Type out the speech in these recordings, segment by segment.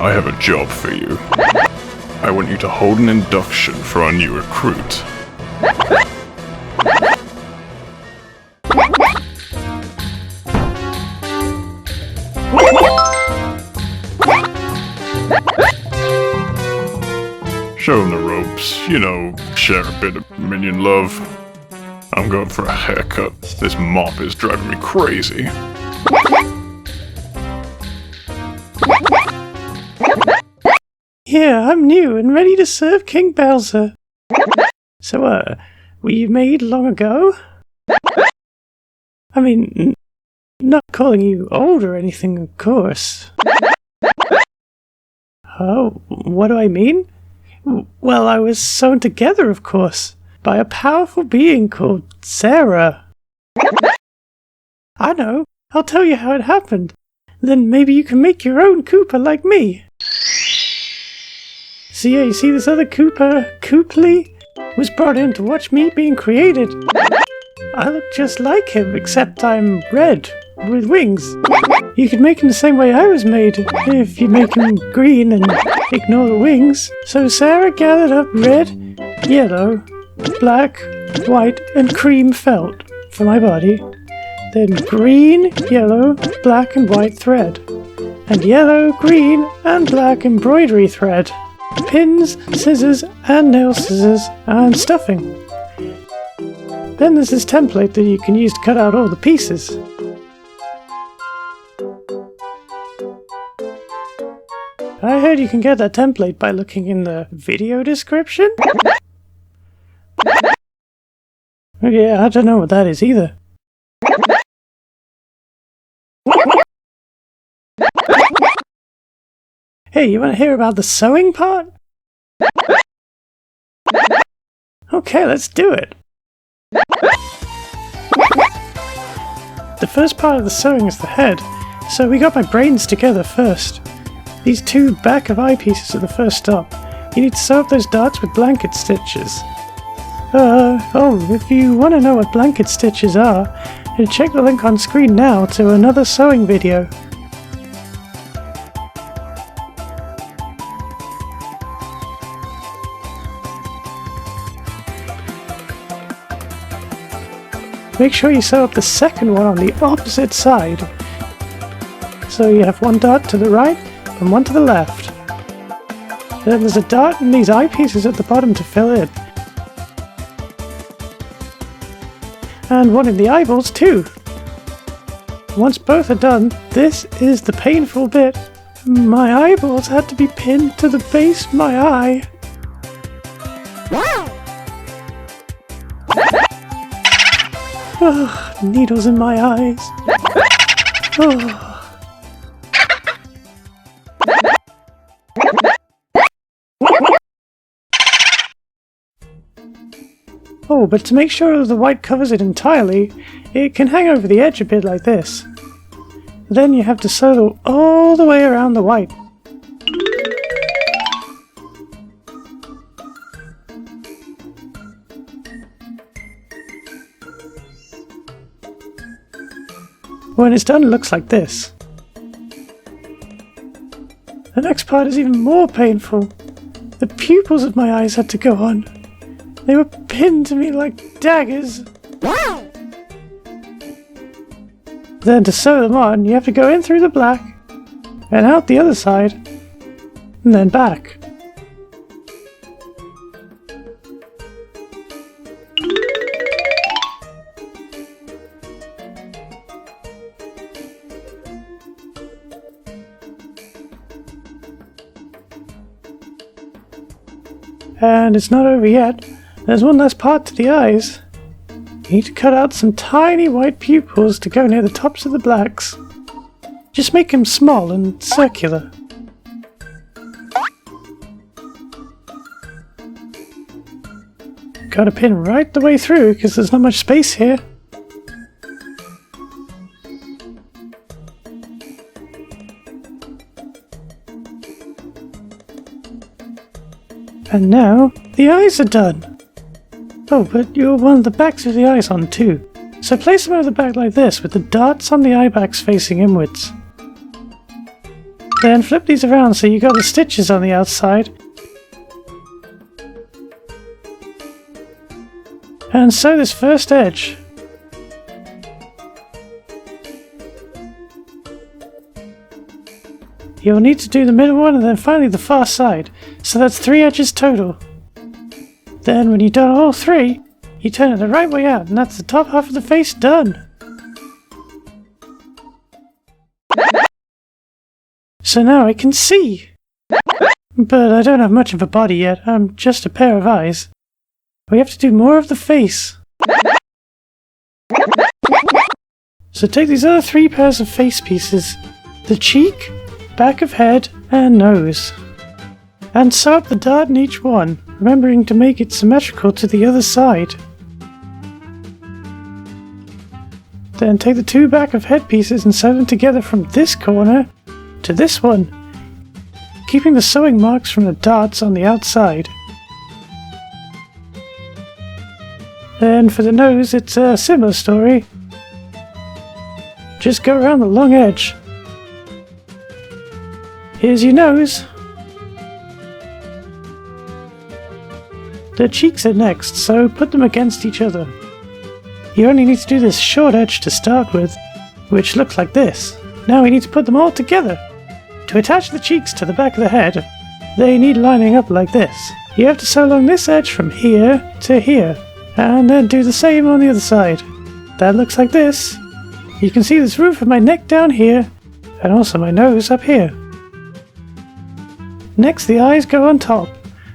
I have a job for you. I want you to hold an induction for our new recruit. Show him the ropes, you know, share a bit of minion love. I'm going for a haircut. This mop is driving me crazy. Yeah, I'm new and ready to serve King Bowser. So, were you made long ago? I mean, not calling you old or anything, of course. Oh, what do I mean? Well, I was sewn together, of course, by a powerful being called Sarah. I know, I'll tell you how it happened. Then maybe you can make your own Koopa like me. So yeah, you see this other Koopa, Kooply, was brought in to watch me being created. I look just like him, except I'm red, with wings. You could make him the same way I was made, if you make him green and ignore the wings. So Sarah gathered up red, yellow, black, white, and cream felt for my body. Then green, yellow, black, and white thread. And yellow, green, and black embroidery thread. Pins, scissors, and nail scissors, and stuffing. Then there's this template that you can use to cut out all the pieces. I heard you can get that template by looking in the video description? Yeah, I don't know what that is either. Hey, you want to hear about the sewing part? Okay, let's do it. The first part of the sewing is the head, so we got my brains together first. These two back of eye pieces are the first stop. You need to sew up those darts with blanket stitches. If you want to know what blanket stitches are, check the link on screen now to another sewing video. Make sure you sew up the second one on the opposite side. So you have one dart to the right and one to the left. Then there's a dart and these eyepieces at the bottom to fill in. And one in the eyeballs too. Once both are done, this is the painful bit. My eyeballs had to be pinned to the base of my eye. Oh, needles in my eyes. Oh. Oh, but to make sure the white covers it entirely, it can hang over the edge a bit like this. Then you have to sew all the way around the white. When it's done, it looks like this. The next part is even more painful. The pupils of my eyes had to go on. They were pinned to me like daggers. Then to sew them on, you have to go in through the black, and out the other side, and then back. And it's not over yet. There's one last part to the eyes. You need to cut out some tiny white pupils to go near the tops of the blacks. Just make them small and circular. Gotta pin right the way through because there's not much space here. And now, the eyes are done! Oh, but you want the backs of the eyes on too. So place them over the back like this, with the darts on the eye backs facing inwards. Then flip these around so you got the stitches on the outside. And sew this first edge. You'll need to do the middle one and then finally the far side. So that's 3 edges total. Then when you've done all 3, you turn it the right way out and that's the top half of the face done. So now I can see. But I don't have much of a body yet, I'm just a pair of eyes. We have to do more of the face. So take these other 3 pairs of face pieces. The cheek, back of head, and nose. And sew up the dart in each one, remembering to make it symmetrical to the other side. Then take the 2 back of head pieces and sew them together from this corner to this one, keeping the sewing marks from the darts on the outside. Then for the nose, it's a similar story. Just go around the long edge. Here's your nose. The cheeks are next, so put them against each other. You only need to do this short edge to start with, which looks like this. Now we need to put them all together. To attach the cheeks to the back of the head, they need lining up like this. You have to sew along this edge from here to here, and then do the same on the other side. That looks like this. You can see this roof of my neck down here, and also my nose up here. Next the eyes go on top,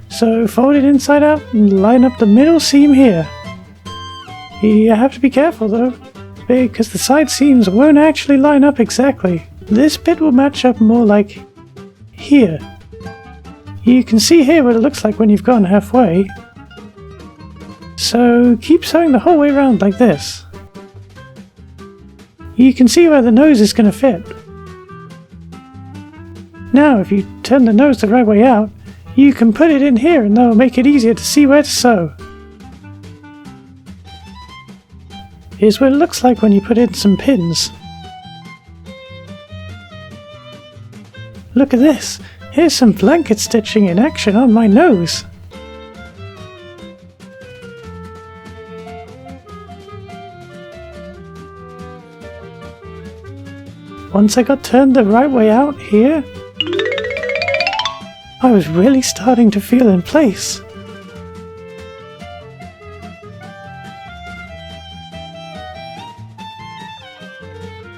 so fold it inside out and line up the middle seam here. You have to be careful though, because the side seams won't actually line up exactly. This bit will match up more like here. You can see here what it looks like when you've gone halfway. So keep sewing the whole way around like this. You can see where the nose is going to fit. Now if you turn the nose the right way out, you can put it in here and that will make it easier to see where to sew. Here's what it looks like when you put in some pins. Look at this! Here's some blanket stitching in action on my nose! Once I got turned the right way out here, I was really starting to feel in place.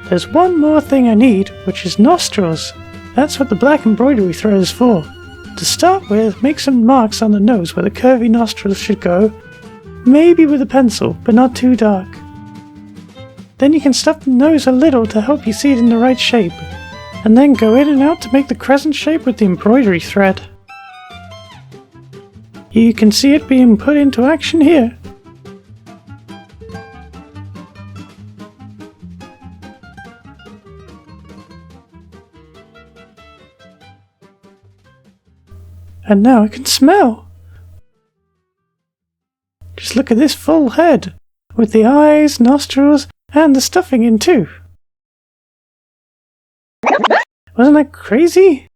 There's one more thing I need, which is nostrils. That's what the black embroidery thread is for. To start with, make some marks on the nose where the curvy nostrils should go, maybe with a pencil, but not too dark. Then you can stuff the nose a little to help you see it in the right shape, and then go in and out to make the crescent shape with the embroidery thread. You can see it being put into action here. And now I can smell! Just look at this full head, with the eyes, nostrils, and the stuffing in too. Wasn't that crazy?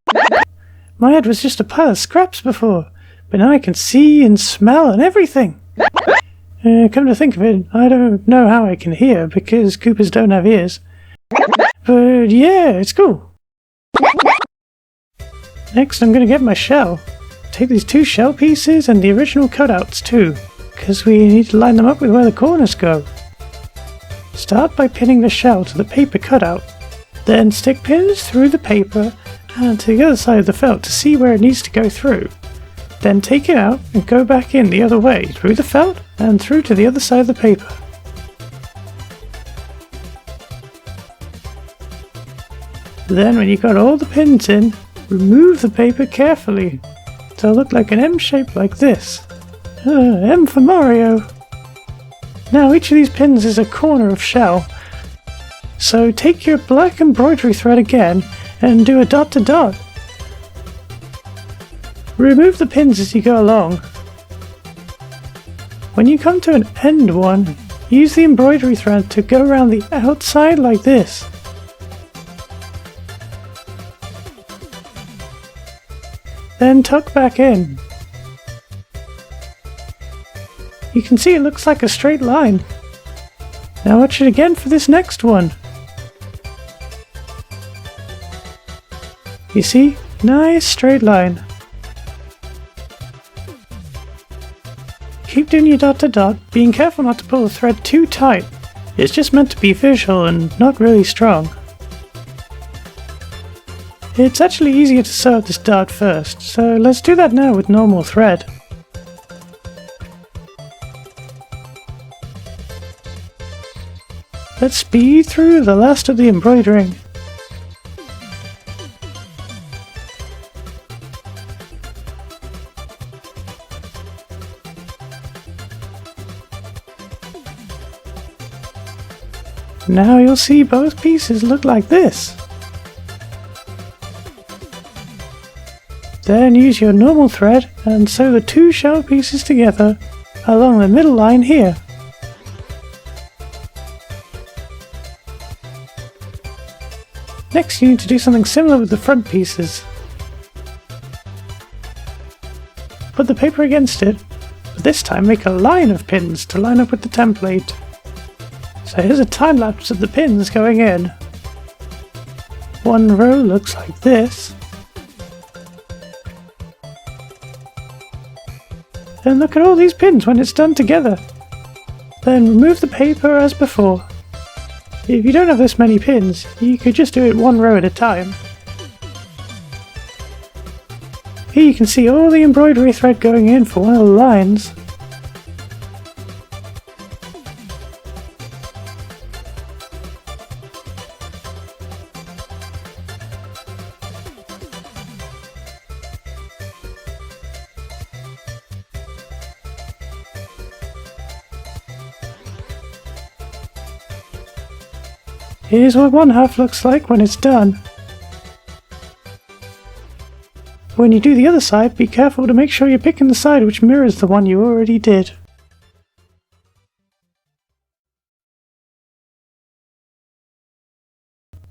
My head was just a pile of scraps before, but now I can see and smell and everything. Come to think of it, I don't know how I can hear because Koopas don't have ears. But yeah, it's cool. Next I'm gonna get my shell. Take these 2 shell pieces and the original cutouts too, because we need to line them up with where the corners go. Start by pinning the shell to the paper cutout. Then stick pins through the paper and to the other side of the felt to see where it needs to go through. Then take it out and go back in the other way through the felt and through to the other side of the paper. Then when you've got all the pins in, remove the paper carefully. So look like an M shape like this. M for Mario. Now each of these pins is a corner of shell. So take your black embroidery thread again and do a dot to dot. Remove the pins as you go along. When you come to an end one, use the embroidery thread to go around the outside like this. then tuck back in. You can see it looks like a straight line. Now watch it again for this next one. You see? Nice straight line. Keep doing your dot to dot, being careful not to pull the thread too tight. It's just meant to be visual and not really strong. It's actually easier to sew up this dot first, so let's do that now with normal thread. Let's speed through the last of the embroidering. Now you'll see both pieces look like this. Then use your normal thread and sew the two shell pieces together along the middle line here. Next you need to do something similar with the front pieces. Put the paper against it, but this time make a line of pins to line up with the template. So here's a time lapse of the pins going in. One row looks like this. Then look at all these pins when it's done together. Then remove the paper as before. If you don't have this many pins, you could just do it one row at a time. Here you can see all the embroidery thread going in for one of the lines. Here's what one half looks like when it's done. When you do the other side, be careful to make sure you're picking the side which mirrors the one you already did.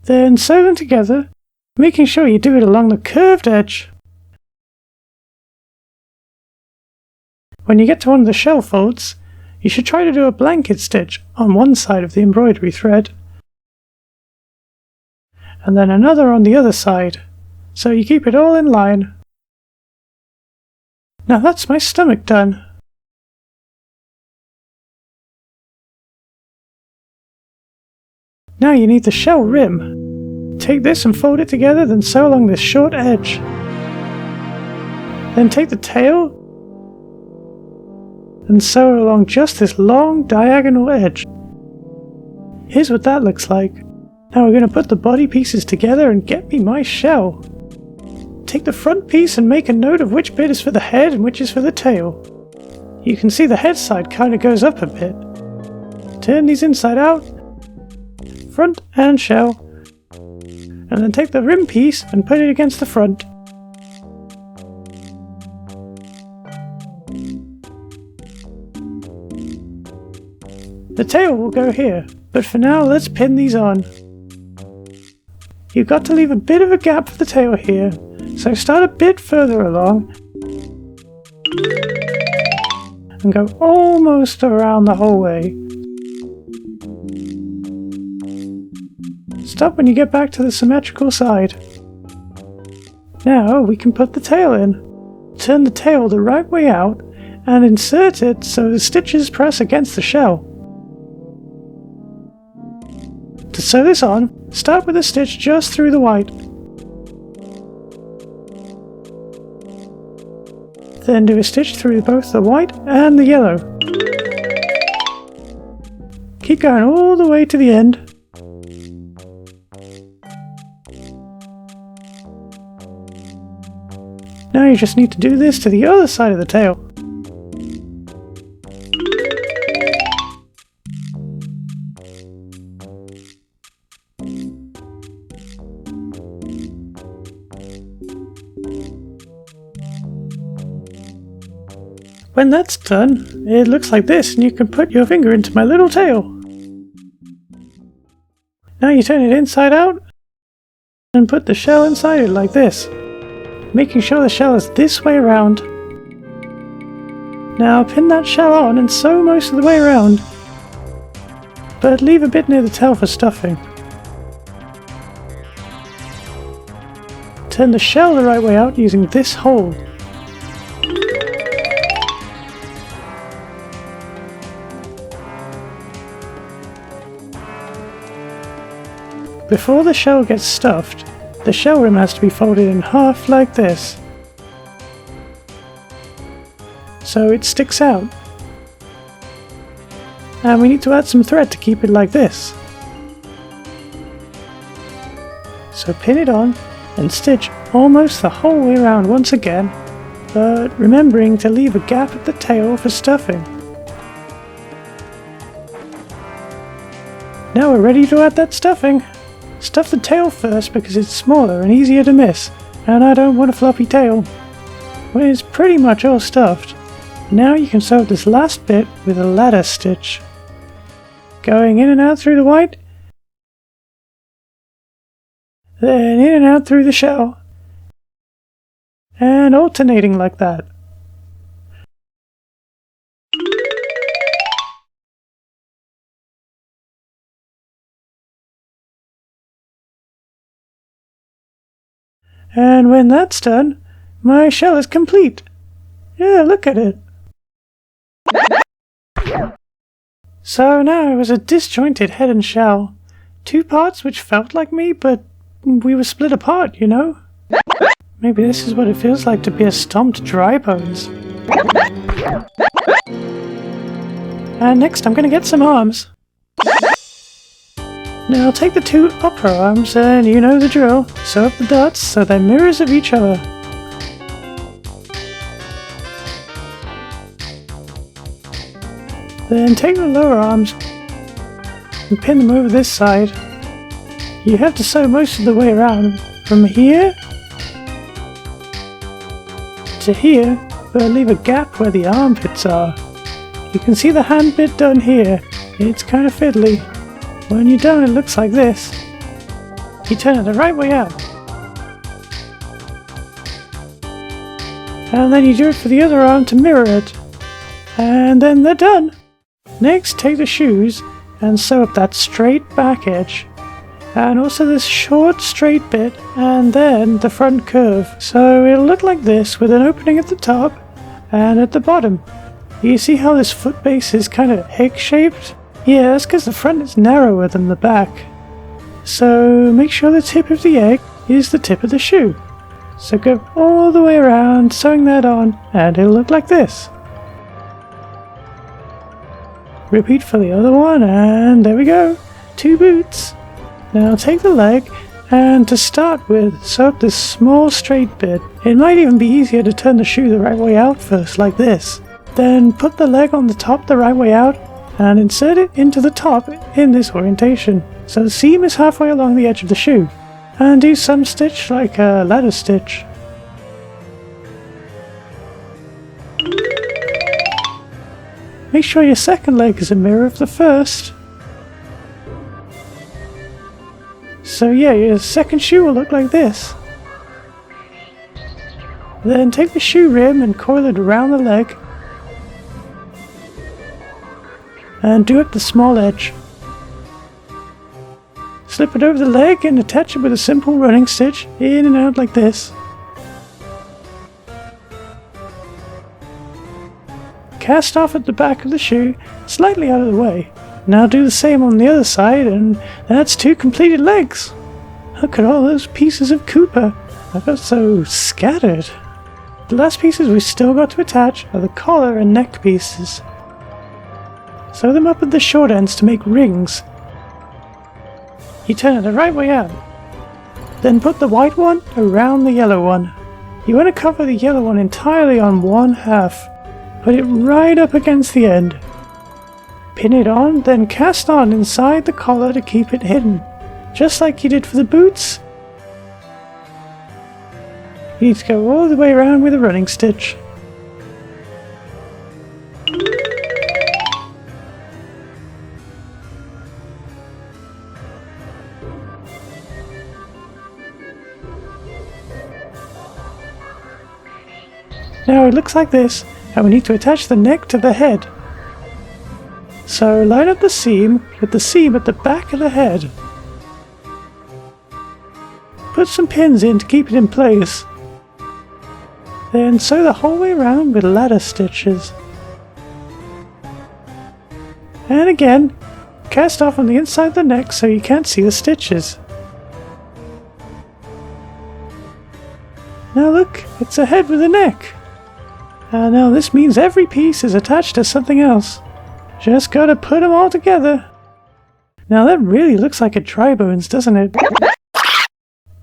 Then sew them together, making sure you do it along the curved edge. When you get to one of the shell folds, you should try to do a blanket stitch on one side of the embroidery thread, and then another on the other side, so you keep it all in line. Now that's my stomach done. Now you need the shell rim. Take this and fold it together, then sew along this short edge. Then take the tail and sew along just this long diagonal edge. Here's what that looks like. Now we're going to put the body pieces together and get me my shell. Take the front piece and make a note of which bit is for the head and which is for the tail. You can see the head side kind of goes up a bit. Turn these inside out, front and shell, and then take the rim piece and put it against the front. The tail will go here, but for now let's pin these on. You've got to leave a bit of a gap for the tail here, so start a bit further along and go almost around the whole way. Stop when you get back to the symmetrical side. Now we can put the tail in. Turn the tail the right way out and insert it so the stitches press against the shell. To sew this on, start with a stitch just through the white. Then do a stitch through both the white and the yellow. Keep going all the way to the end. Now you just need to do this to the other side of the tail. When that's done, it looks like this, and you can put your finger into my little tail. Now you turn it inside out and put the shell inside it like this. making sure the shell is this way around. Now pin that shell on and sew most of the way around, but leave a bit near the tail for stuffing. Turn the shell the right way out using this hole. Before the shell gets stuffed, the shell rim has to be folded in half like this, so it sticks out. And we need to add some thread to keep it like this. So pin it on and stitch almost the whole way around once again, but remembering to leave a gap at the tail for stuffing. Now we're ready to add that stuffing. Stuff the tail first because it's smaller and easier to miss, and I don't want a floppy tail. When it's pretty much all stuffed, now you can sew this last bit with a ladder stitch. Going in and out through the white, then in and out through the shell, and alternating like that. And when that's done, my shell is complete. Yeah, look at it. So now it was a disjointed head and shell. Two parts which felt like me, but we were split apart, you know? Maybe this is what it feels like to be a stomped dry bones. And next I'm gonna get some arms. Now I'll take the two upper arms and you know the drill. Sew up the dots so they're mirrors of each other. Then take the lower arms and pin them over this side. You have to sew most of the way around from here to here, but leave a gap where the armpits are. You can see the hand bit done here. It's kind of fiddly. When you're done, it looks like this. You turn it the right way out. And then you do it for the other arm to mirror it. And then they're done. Next, take the shoes and sew up that straight back edge. And also this short straight bit, and then the front curve. So it'll look like this with an opening at the top and at the bottom. You see how this foot base is kind of egg-shaped? Yeah, that's because the front is narrower than the back. So make sure the tip of the egg is the tip of the shoe. So go all the way around, sewing that on, and it'll look like this. Repeat for the other one, and there we go. 2 boots. Now take the leg, and to start with, sew up this small straight bit. It might even be easier to turn the shoe the right way out first, like this. Then put the leg on the top the right way out, and insert it into the top in this orientation, so the seam is halfway along the edge of the shoe. And do some stitch like a ladder stitch. Make sure your second leg is a mirror of the first. So yeah, your second shoe will look like this. Then take the shoe rim and coil it around the leg. And do up the small edge. Slip it over the leg and attach it with a simple running stitch in and out like this. Cast off at the back of the shoe, slightly out of the way. Now do the same on the other side, and that's 2 completed legs. Look at all those pieces of Koopa. I got so scattered. The last pieces we still got to attach are the collar and neck pieces. Sew them up at the short ends to make rings. You turn it the right way out. Then put the white one around the yellow one. You want to cover the yellow one entirely on one half. Put it right up against the end. Pin it on, then cast on inside the collar to keep it hidden. Just like you did for the boots. You need to go all the way around with a running stitch. Now it looks like this, and we need to attach the neck to the head. So line up the seam with the seam at the back of the head. Put some pins in to keep it in place. Then sew the whole way around with ladder stitches. And again, cast off on the inside of the neck so you can't see the stitches. Now look, it's a head with a neck. And now this means every piece is attached to something else. Just gotta put them all together. Now that really looks like a dry bones, doesn't it?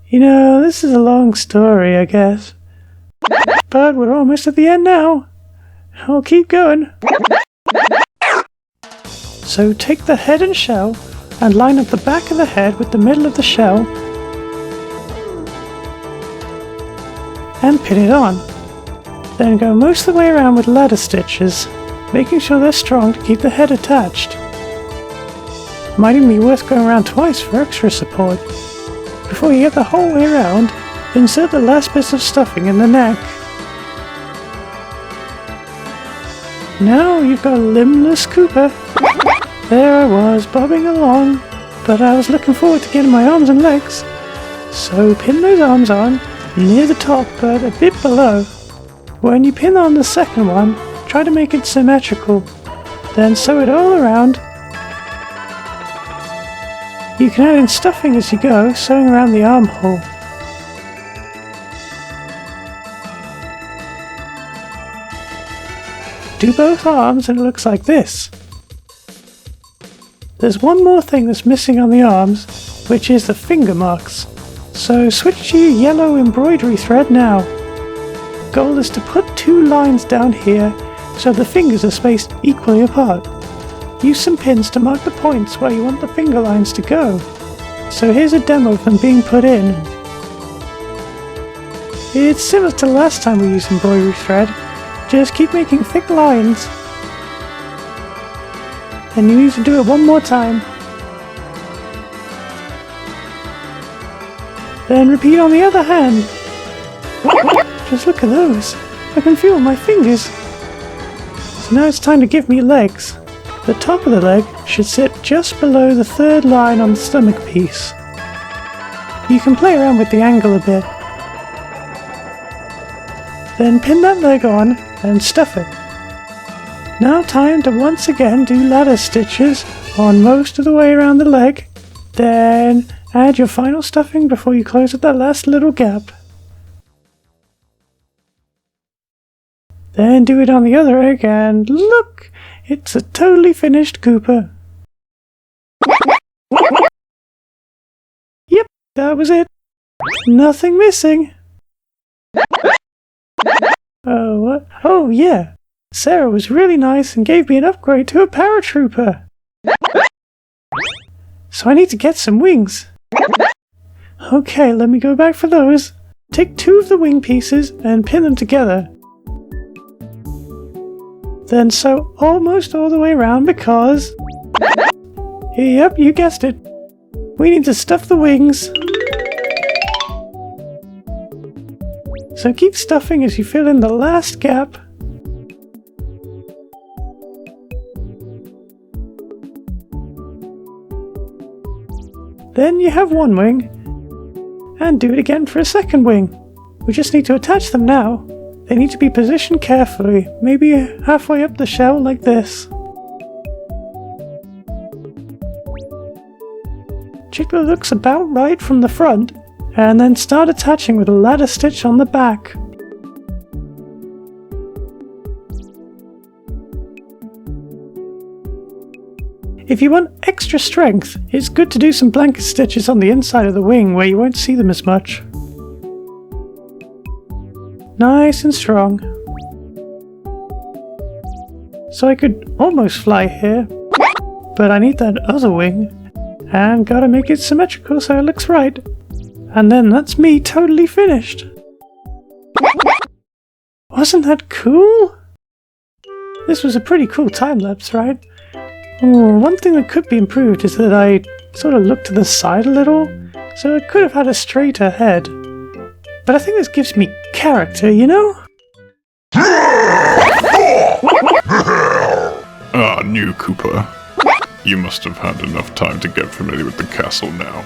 You know, this is a long story, I guess. But we're almost at the end now. I'll keep going. So take the head and shell and line up the back of the head with the middle of the shell and pin it on. Then go most of the way around with ladder stitches, making sure they're strong to keep the head attached. Might even be worth going around twice for extra support. Before you get the whole way around, insert the last bits of stuffing in the neck. Now you've got a limbless Koopa. There I was, bobbing along, but I was looking forward to getting my arms and legs. So pin those arms on, near the top but a bit below. When you pin on the second one, try to make it symmetrical. Then sew it all around. You can add in stuffing as you go, sewing around the armhole. Do both arms and it looks like this. There's one more thing that's missing on the arms, which is the finger marks. So switch to your yellow embroidery thread now. Goal is to put 2 lines down here so the fingers are spaced equally apart. Use some pins to mark the points where you want the finger lines to go. So here's a demo of them being put in. It's similar to last time we used embroidery thread, just keep making thick lines. And you need to do it one more time. Then repeat on the other hand. Just look at those. I can feel my fingers. So now it's time to give me legs. The top of the leg should sit just below the 3rd line on the stomach piece. You can play around with the angle a bit. Then pin that leg on and stuff it. Now time to once again do ladder stitches on most of the way around the leg. Then add your final stuffing before you close at that last little gap. Then do it on the other egg and look! It's a totally finished Koopa. Yep, that was it. Nothing missing. Oh, what? Oh, yeah. Sarah was really nice and gave me an upgrade to a paratrooper. So I need to get some wings. Okay, let me go back for those. Take 2 of the wing pieces and pin them together. Then sew almost all the way around because... Yep, you guessed it. We need to stuff the wings. So keep stuffing as you fill in the last gap. Then you have one wing. And do it again for a second wing. We just need to attach them now. They need to be positioned carefully, maybe halfway up the shell like this. Check that looks about right from the front, and then start attaching with a ladder stitch on the back. If you want extra strength, it's good to do some blanket stitches on the inside of the wing where you won't see them as much. Nice and strong. So I could almost fly here, but I need that other wing, and gotta make it symmetrical so it looks right. And then that's me totally finished. Wasn't that cool? This was a pretty cool time-lapse, right? Oh, one thing that could be improved is that I sort of looked to the side a little, so it could have had a straighter head. But I think this gives me character, you know? you, Koopa. You must have had enough time to get familiar with the castle now.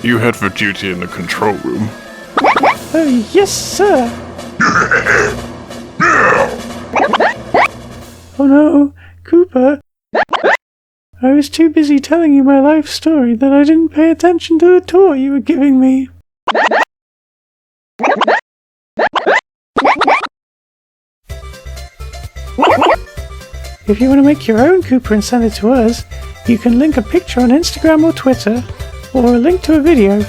You head for duty in the control room. Oh, yes, sir. Oh no, Koopa. I was too busy telling you my life story that I didn't pay attention to the tour you were giving me. If you want to make your own Koopa and send it to us, you can link a picture on Instagram or Twitter, or a link to a video.